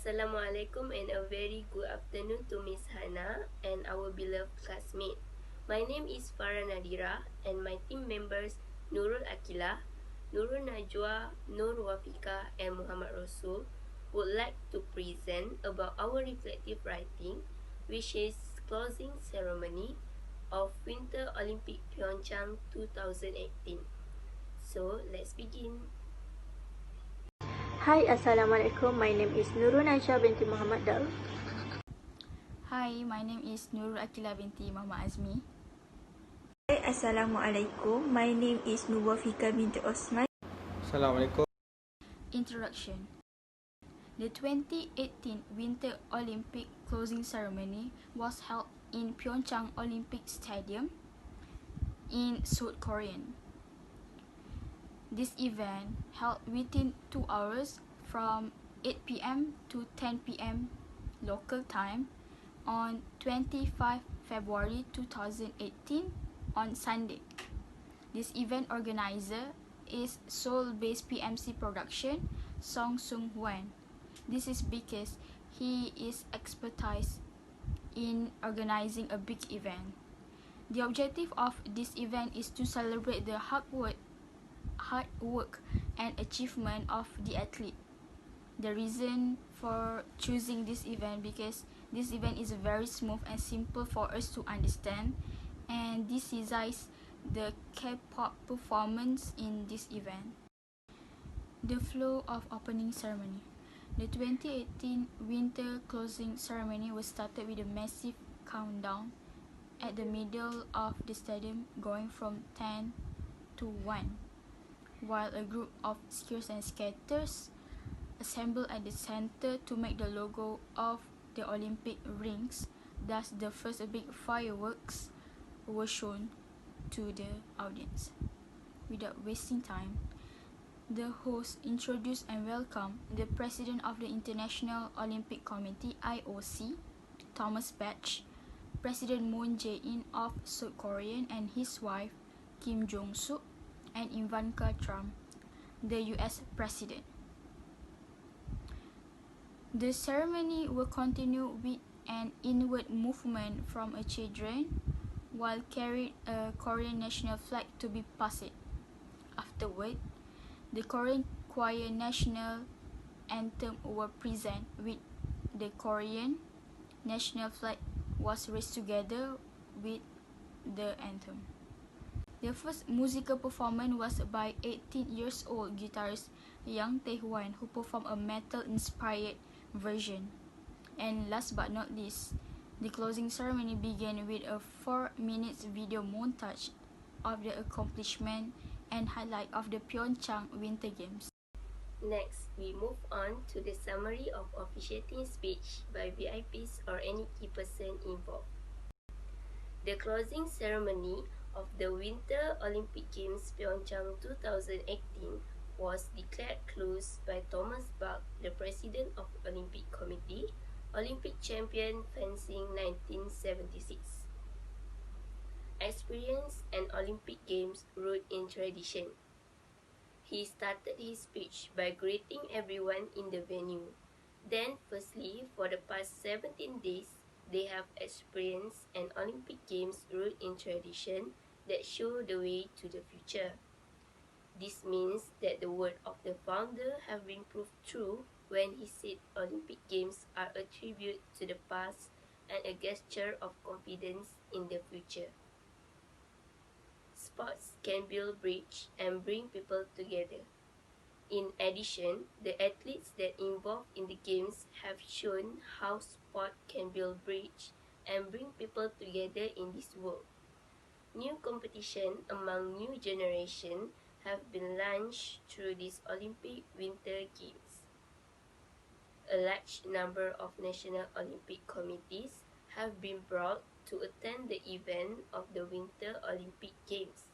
Assalamualaikum and a very good afternoon to Miss Hana and our beloved classmate. My name is Farah Nadhirah and my team members Nurul Aqilah, Najwa, Nur Wafiqah and Mohamad Rasul would like to present about our reflective writing, which is closing ceremony of Winter Olympic Pyeongchang 2018. So let's begin. Hi, Assalamualaikum. My name is Najwa binti Mohamad Daud. Hi, my name is Nur binti Mohamad Azmi. Hi, Assalamualaikum. My name is Nur Wafiqah binti Othman. Assalamualaikum. Introduction. The 2018 Winter Olympic closing ceremony was held in Pyeongchang Olympic Stadium in South Korea. This event held within 2 hours from 8 p.m. to 10 p.m. local time on 25 February 2018 on Sunday. This event organizer is Seoul-based PMC production Song Sung-hwan. This is because he is expertise in organizing a big event. The objective of this event is to celebrate the hard work and achievement of the athlete. The reason for choosing this event because this event is very smooth and simple for us to understand, and this is the K-pop performance in this event. The flow of opening ceremony. The 2018 winter closing ceremony was started with a massive countdown at the middle of the stadium going from 10 to 1. While a group of skiers and skaters assembled at the center to make the logo of the Olympic rings. Thus, the first big fireworks were shown to the audience. Without wasting time, the host introduced and welcomed the President of the International Olympic Committee (IOC), Thomas Bach, President Moon Jae-in of South Korea and his wife Kim Jong-suk, and Ivanka Trump, the US President. The ceremony will continue with an inward movement from a children while carried a Korean national flag to be passed. Afterward, the Korean choir national anthem were present with the Korean national flag was raised together with the anthem. The first musical performance was by 18-year-old guitarist Yang Tae-hwan, who performed a metal-inspired version. And last but not least, the closing ceremony began with a 4-minute video montage of the accomplishment and highlight of the Pyeongchang Winter Games. Next, we move on to the summary of officiating speech by VIPs or any key person involved. The closing ceremony of the Winter Olympic Games Pyeongchang 2018 was declared closed by Thomas Bach, the President of Olympic Committee, Olympic champion fencing 1976. Experience and Olympic Games root in tradition. He started his speech by greeting everyone in the venue. Then, firstly, for the past 17 days, they have experienced an Olympic Games root in tradition that show the way to the future. This means that the word of the founder have been proved true when he said Olympic Games are a tribute to the past and a gesture of confidence in the future. Sports can build bridge and bring people together. In addition, the athletes that involved in the games have shown how sport can build bridge and bring people together in this world. New competition among new generation have been launched through these Olympic Winter Games. A large number of national Olympic committees have been brought to attend the event of the Winter Olympic Games.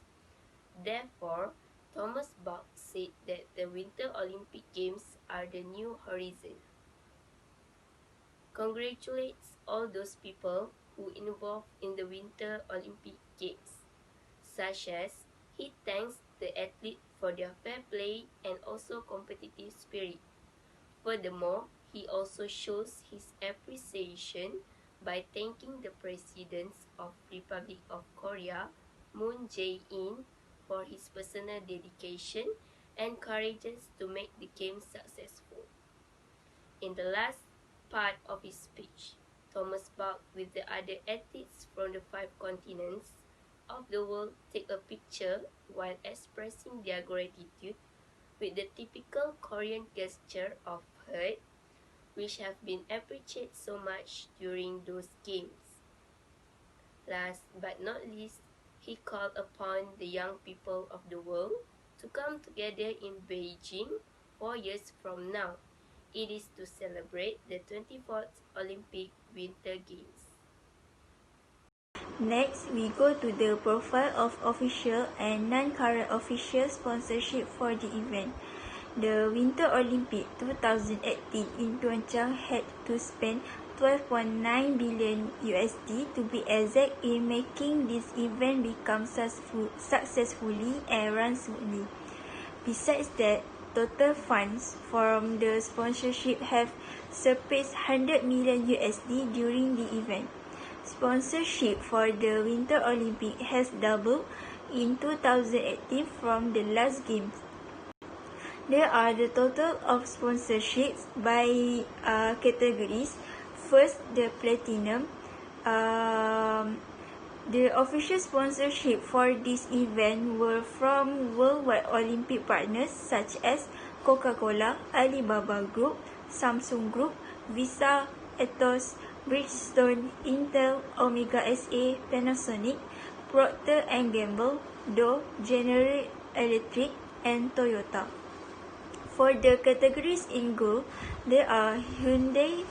Therefore, Thomas Bach said that the Winter Olympic Games are the new horizon. Congratulates all those people who involved in the Winter Olympic Games, such as he thanks the athletes for their fair play and also competitive spirit. Furthermore, He also shows his appreciation by thanking the President of Republic of Korea, Moon Jae-in, for his personal dedication and courage to make the game successful. In the last part of his speech, Thomas Bach with the other athletes from the 5 continents of the world take a picture while expressing their gratitude with the typical Korean gesture of hurt, which have been appreciated so much during those games. Last but not least, he called upon the young people of the world to come together in Beijing 4 years from now. It is to celebrate the 24th Olympic Winter Games. Next, we go to the profile of official and non-current official sponsorship for the event. The Winter Olympic 2018 in Pyeongchang had to spend $12.9 billion to be exact in making this event become successfully and run smoothly. Besides that, total funds from the sponsorship have surpassed $100 million during the event. Sponsorship for the Winter Olympic has doubled in 2018 from the last games. There are the total of sponsorships by categories. First, the platinum. The official sponsorship for this event were from worldwide Olympic partners such as Coca-Cola, Alibaba Group, Samsung Group, Visa, Atos, Bridgestone, Intel, Omega SA, Panasonic, Procter & Gamble, Dow, General Electric, and Toyota. For the categories in gold, there are Hyundai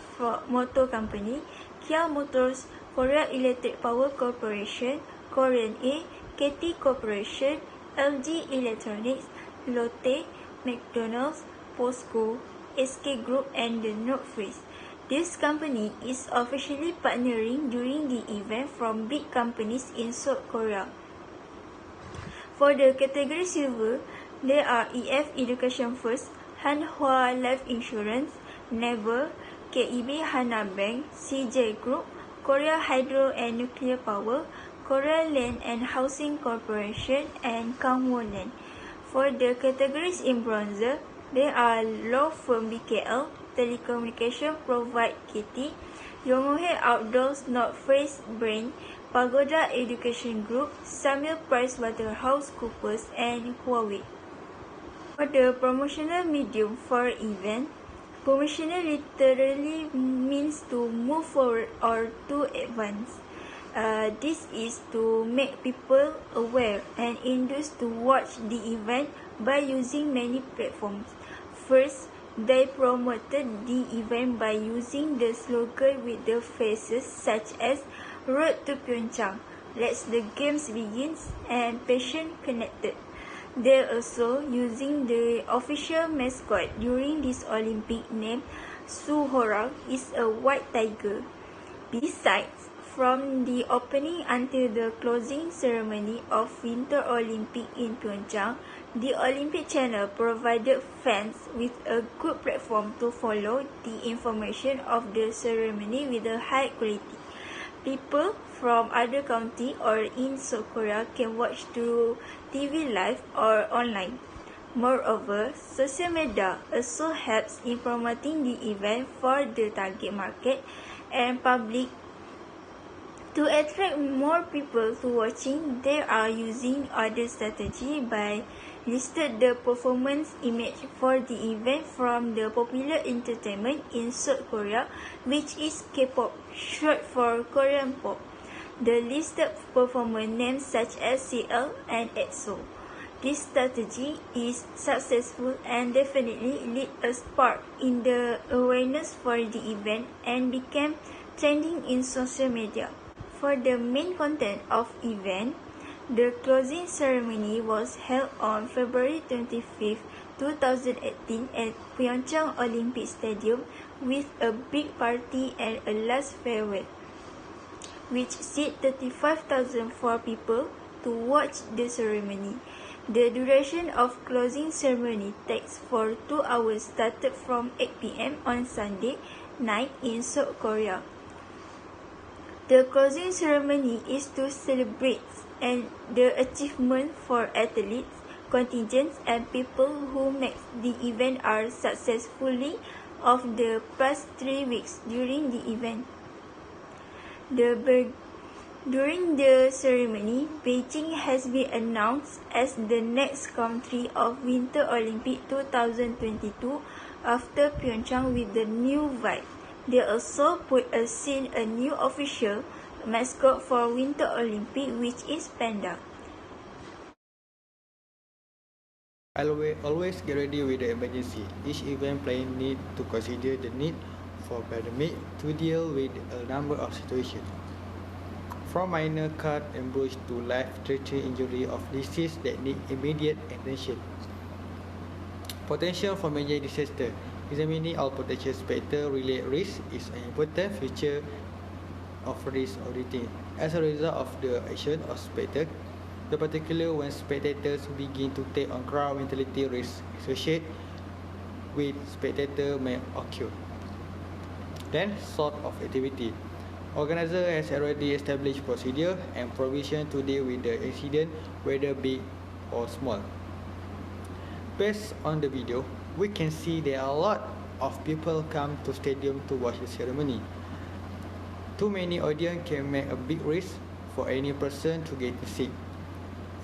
Motor Company, Kia Motors, Korea Electric Power Corporation, Korean A, KT Corporation, LG Electronics, Lotte, McDonald's, POSCO, SK Group, and the Nordin. This company is officially partnering during the event from big companies in South Korea. For the category silver, there are EF Education First, Hanwha Life Insurance, Naver, KEB Hana Bank, CJ Group, Korea Hydro and Nuclear Power, Korea Land and Housing Corporation, and Kangwon Land. For the categories in bronze, there are law firm BKL, telecommunication provide KT, Yomohe Outdoors, North Face Brand, Pagoda Education Group, Samuel PricewaterhouseCoopers, and Huawei. For the promotional medium for event, promotional literally means to move forward or to advance. This is to make people aware and induce to watch the event by using many platforms. First, they promoted the event by using the slogan with the phrases such as "Road to Pyeongchang," "Let the Games Begin," and "Passion Connected." They're also using the official mascot during this Olympic named Suhora is a white tiger. Besides, from the opening until the closing ceremony of Winter Olympic in Pyeongchang, the Olympic Channel provided fans with a good platform to follow the information of the ceremony with a high quality. People from other countries or in South Korea can watch through TV live or online. Moreover, social media also helps in promoting the event for the target market and public. To attract more people to watching, they are using other strategy by listed the performance image for the event from the popular entertainment in South Korea, which is K-pop, short for Korean pop. The listed performer names such as CL and EXO. This strategy is successful and definitely lead a spark in the awareness for the event and became trending in social media. For the main content of event, the closing ceremony was held on February 25, 2018 at Pyeongchang Olympic Stadium with a big party and a last farewell, which seat 35,004 people to watch the ceremony. The duration of closing ceremony takes for 2 hours started from 8 p.m. on Sunday night in South Korea. The closing ceremony is to celebrate the achievement for athletes, contingents and people who make the event are successfully of the past 3 weeks during the event. During the ceremony, Beijing has been announced as the next country of Winter Olympic 2022 after Pyeongchang with the new vibe. They also put a new official mascot for Winter Olympic, which is Panda. Always get ready with the emergency. Each event plan need to consider the need for pandemic to deal with a number of situations. From minor cut and bruise to life-threatening injury of disease that need immediate attention. Potential for major disaster. Examining all potential spectator-related risks is an important feature of risk auditing. As a result of the action of spectators, the particular when spectators begin to take on crowd mentality risks associated with spectator may occur. Then, sort of activity. Organizer has already established procedure and provision to deal with the incident, whether big or small. Based on the video, we can see there are a lot of people come to stadium to watch the ceremony. Too many audience can make a big risk for any person to get sick.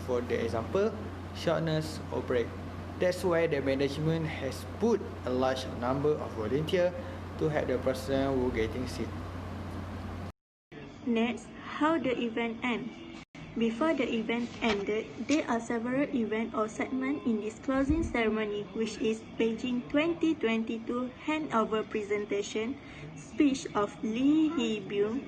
For the example, shortness or break. That's why the management has put a large number of volunteers to help the person who getting sick. Next, how the event ends. Before the event ended, there are several events or segments in this closing ceremony, which is Beijing 2022 handover presentation, speech of Lee Hee-byung,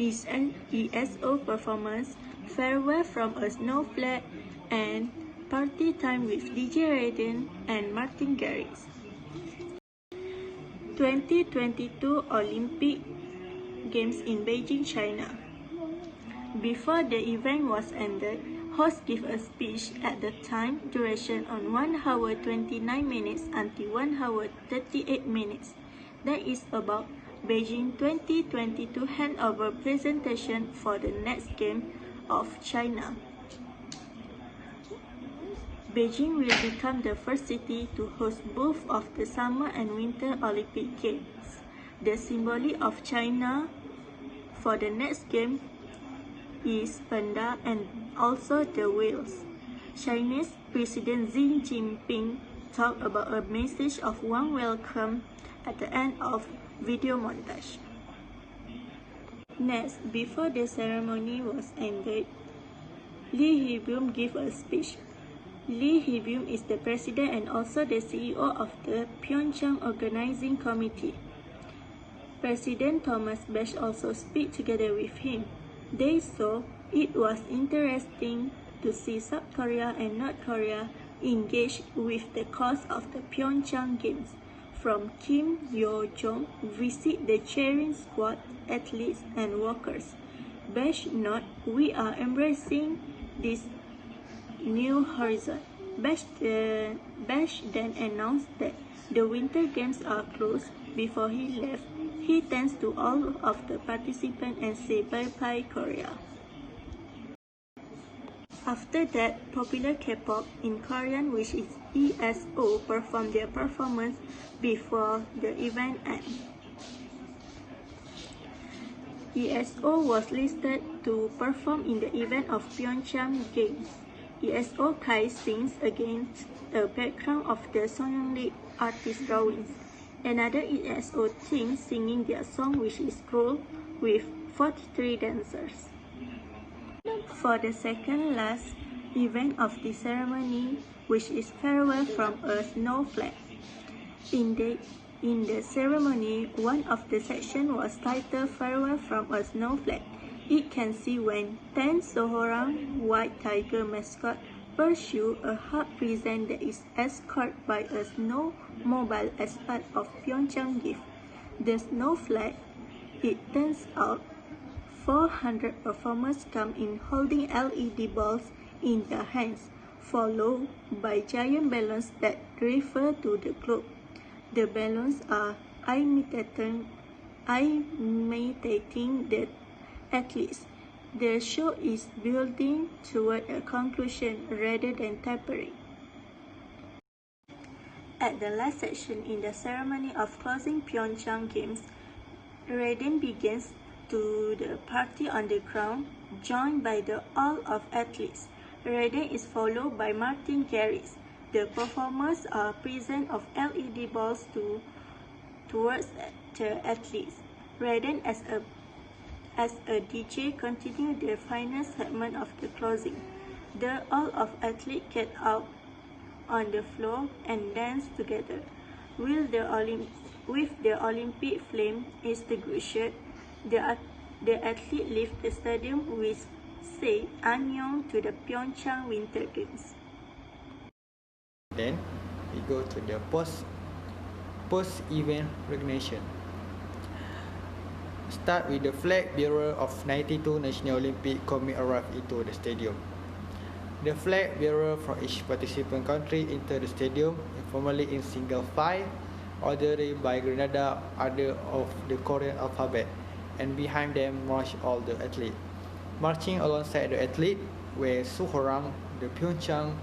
ESO performance, farewell from a snow flag, and party time with DJ Raiden and Martin Garrix. 2022 Olympic Games in Beijing, China. Before the event was ended, host gave a speech at the time duration on 1 hour 29 minutes until 1 hour 38 minutes. That is about Beijing 2022 handover presentation for the next game of China. Beijing will become the first city to host both of the Summer and Winter Olympic Games. The symbol of China for the next game is panda and also the whales. Chinese President Xi Jinping talked about a message of warm welcome at the end of video montage. Next, before the ceremony was ended, Lee Hee-byung gave a speech. Lee Hee-byung is the president and also the CEO of the Pyeongchang Organizing Committee. President Thomas Bach also spoke together with him. They saw it was interesting to see South Korea and North Korea engage with the cause of the Pyeongchang Games. From Kim Yo-jong visit the cheering squad, athletes and workers. Bach note, we are embracing this new horizon. Bach then announced that the Winter Games are closed. Before he left, he thanks to all of the participants and say bye-bye Korea. After that, popular K-pop in Korean, which is ESO, performed their performance before the event ends. ESO was listed to perform in the event of Pyeongchang Games. ESO Kai sings against a background of the Sonyeonlik artist drawings. Another ESO team singing their song, which is Nurul, with 43 dancers. For the second last event of the ceremony, which is farewell from a snow flag. In the ceremony, one of the sections was titled Farewell from a Snow Flag. It can see when 10 seorang white tiger mascot pursue a hard present that is escorted by a snowmobile as part of Pyeongchang gift. The snow flag, it turns out, 400 performers come in holding LED balls in their hands. followed by giant balloons that refer to the globe. The balloons are imitating the athletes. The show is building toward a conclusion rather than tapering. At the last section in the ceremony of closing Pyeongchang Games, Nordin begins to the party on the ground, joined by all of athletes. Nordin is followed by Martin Garrix. The performers are present of LED balls towards the athletes. Nordin as a DJ continue the final segment of the closing. All of athletes get out on the floor and dance together. With the Olympic flame extinguished, the athlete leave the stadium with say Annyeong to the Pyeongchang Winter Games. Then we go to the post-event recognition. Start with the flag bearer of 92 National Olympic Committee arrived into the stadium. The flag bearer from each participant country enter the stadium informally in single file, ordered by Grenada order of the Korean alphabet, and behind them march all the athletes. Marching alongside the athlete were Su Horang, the Pyeongchang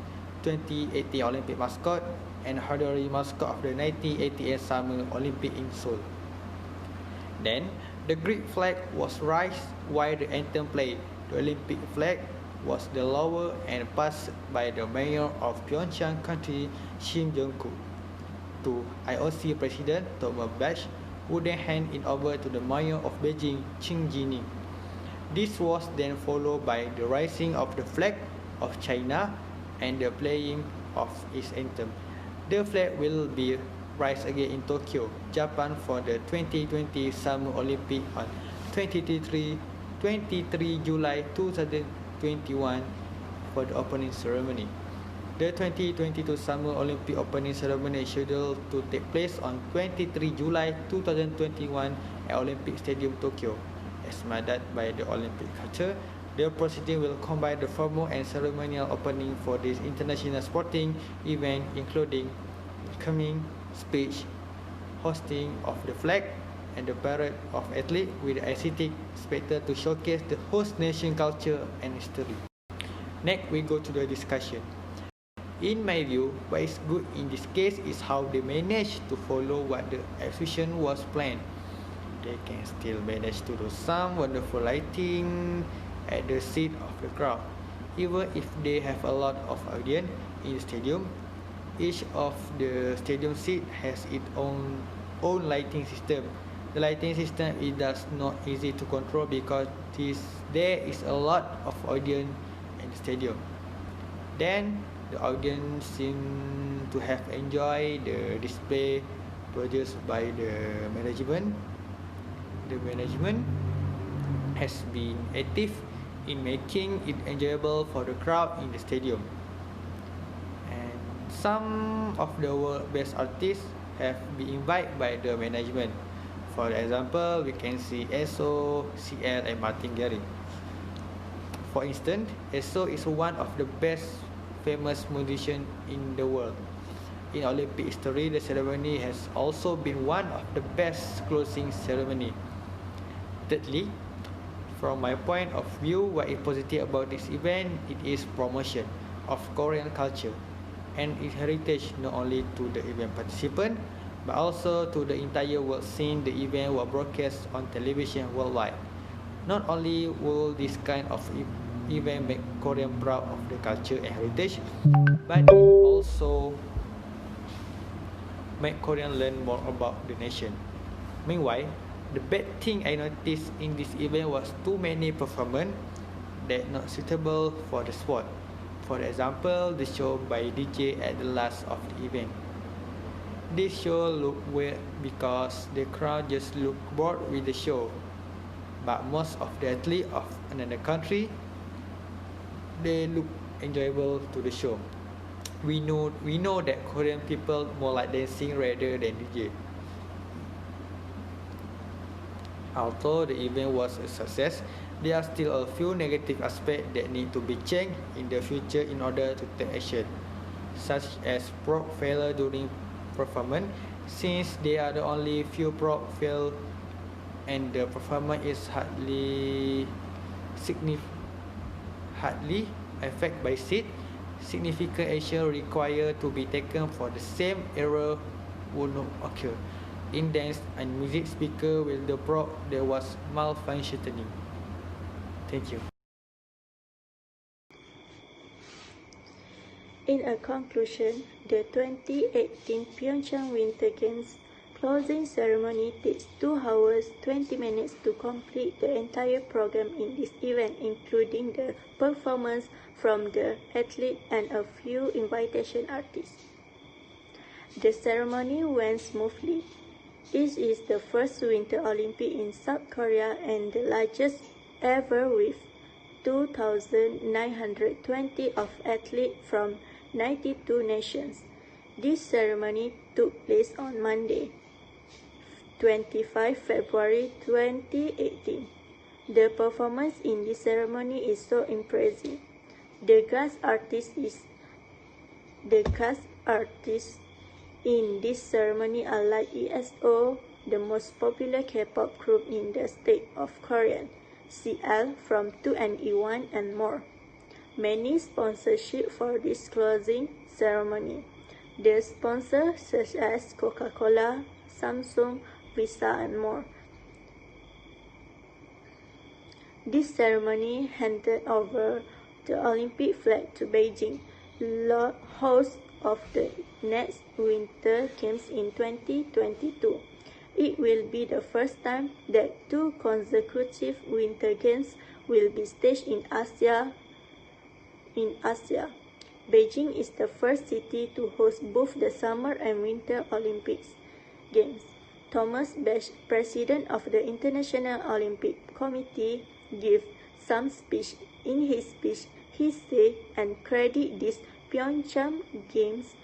2018 Olympic mascot and honorary mascot of the 1988 Summer Olympic in Seoul. Then, the Greek flag was raised while the anthem played. The Olympic flag was the lower and passed by the mayor of Pyeongchang country, Shim Jong-kook, to IOC President Thomas Bach, who then handed it over to the mayor of Beijing, Qin Jining. This was then followed by the raising of the flag of China and the playing of its anthem. The flag will be raised again in Tokyo, Japan for the 2020 Summer Olympic on 23 July 2021 for the opening ceremony. The 2022 Summer Olympic opening ceremony is scheduled to take place on 23 July 2021 at Olympic Stadium, Tokyo. As mandated by the Olympic Charter, the proceeding will combine the formal and ceremonial opening for this international sporting event, including welcoming speech, hosting of the flag, and the parade of athletes with the aesthetic spectacle to showcase the host nation culture and history. Next, we go to the discussion. In my view, what is good in this case is how they managed to follow what the execution was planned. They can still manage to do some wonderful lighting at the seat of the crowd. Even if they have a lot of audience in the stadium, each of the stadium seat has its own lighting system. The lighting system is thus not easy to control because there is a lot of audience in the stadium. Then the audience seem to have enjoyed the display produced by the management. The management has been active in making it enjoyable for the crowd in the stadium. And some of the world's best artists have been invited by the management. For example, we can see ESO, CL, and Martin Garrix. For instance, ESO is one of the best famous musicians in the world. In Olympic history, the ceremony has also been one of the best closing ceremony. Thirdly, from my point of view, what is positive about this event, it is promotion of Korean culture and its heritage not only to the event participant, but also to the entire world, since the event was broadcast on television worldwide. Not only will this kind of event make Korean proud of the culture and heritage, but it also make Korean learn more about the nation. Meanwhile, the bad thing I noticed in this event was too many performers that not suitable for the sport. For example, the show by DJ at the last of the event. This show looked weird because the crowd just looked bored with the show. But most of the athletes of another country, they look enjoyable to the show. We know that Korean people more like dancing rather than DJ. Although the event was a success, there are still a few negative aspects that need to be changed in the future in order to take action, such as prop failure during performance, since they are the only few prop fail and the performance is hardly affected by seat. Significant action required to be taken for the same error would not occur. In dance and music speaker with the prop that was malfunctioning. Thank you. In a conclusion, the 2018 Pyeongchang Winter Games closing ceremony takes 2 hours 20 minutes to complete the entire program in this event, including the performance from the athlete and a few invitation artists. The ceremony went smoothly. It is the first Winter Olympic in South Korea and the largest ever, with 2,920 of athletes from 92 nations. This ceremony took place on Monday, 25 February 2018. The performance in this ceremony is so impressive. The guest artists in this ceremony are like ESO, the most popular K-pop group in the state of Korea, CL from 2NE1 and more. Many sponsorship for this closing ceremony. The sponsors such as Coca-Cola, Samsung, Visa and more. This ceremony handed over the Olympic flag to Beijing, host of the next Winter Games in 2022. It will be the first time that 2 consecutive Winter Games will be staged in Asia. Beijing is the first city to host both the Summer and Winter Olympics Games. Thomas Bach, president of the International Olympic Committee, gave some speech. In his speech, he said and credited these Pyeongchang Games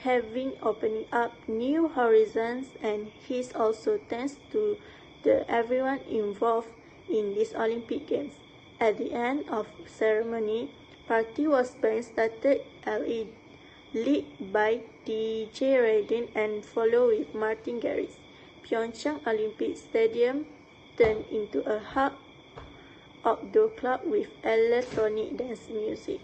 having opening up new horizons, and his also thanks to everyone involved in these Olympic Games. At the end of ceremony, party was being started, led by DJ Raiden and followed with Martin Garrix. Pyeongchang Olympic Stadium turned into a hub outdoor club with electronic dance music.